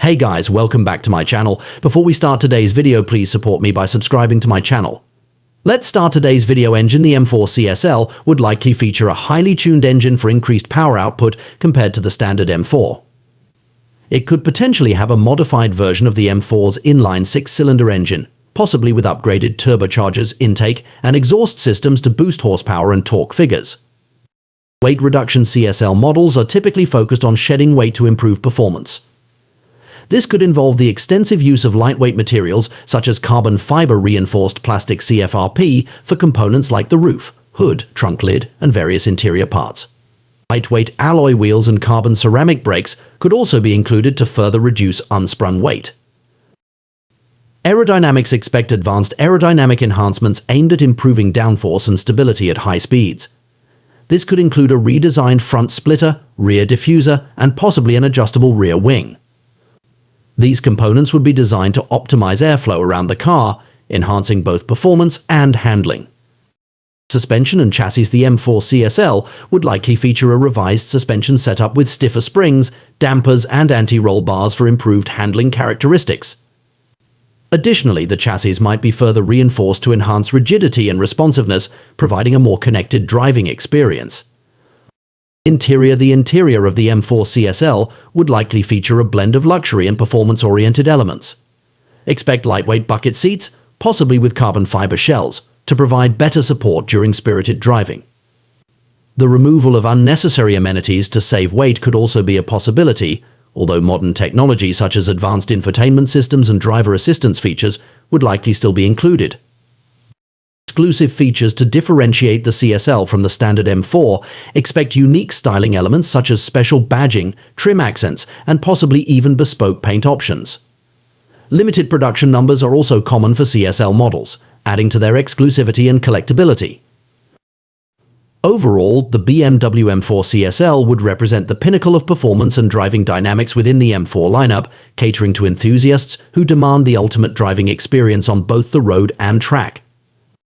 Hey guys, welcome back to my channel. Before we start today's video, please support me by subscribing to my channel. Let's start today's video. Engine. The M4 Csl would likely feature a highly tuned engine for increased power output compared to the standard M4. It could potentially have a modified version of the M4's inline six-cylinder engine, possibly with upgraded turbochargers, intake, and exhaust systems to boost horsepower and torque figures. Weight reduction. Csl models are typically focused on shedding weight to improve performance. This could involve the extensive use of lightweight materials such as carbon fiber reinforced plastic CFRP for components like the roof, hood, trunk lid, and various interior parts. Lightweight alloy wheels and carbon ceramic brakes could also be included to further reduce unsprung weight. Aerodynamics. Expect advanced aerodynamic enhancements aimed at improving downforce and stability at high speeds. This could include a redesigned front splitter, rear diffuser, and possibly an adjustable rear wing. These components would be designed to optimize airflow around the car, enhancing both performance and handling. Suspension and chassis. The M4 Csl would likely feature a revised suspension setup with stiffer springs, dampers, and anti-roll bars for improved handling characteristics. Additionally, the chassis might be further reinforced to enhance rigidity and responsiveness, providing a more connected driving experience. Interior. The interior of the M4 Csl would likely feature a blend of luxury and performance-oriented elements. Expect lightweight bucket seats, possibly with carbon fiber shells, to provide better support during spirited driving. The removal of unnecessary amenities to save weight could also be a possibility, although modern technology such as advanced infotainment systems and driver assistance features would likely still be included. Exclusive features. To differentiate the Csl from the standard M4, expect unique styling elements such as special badging, trim accents, and possibly even bespoke paint options. Limited production numbers are also common for Csl models, adding to their exclusivity and collectability. Overall, the Bmw M4 Csl would represent the pinnacle of performance and driving dynamics within the M4 lineup, catering to enthusiasts who demand the ultimate driving experience on both the road and track.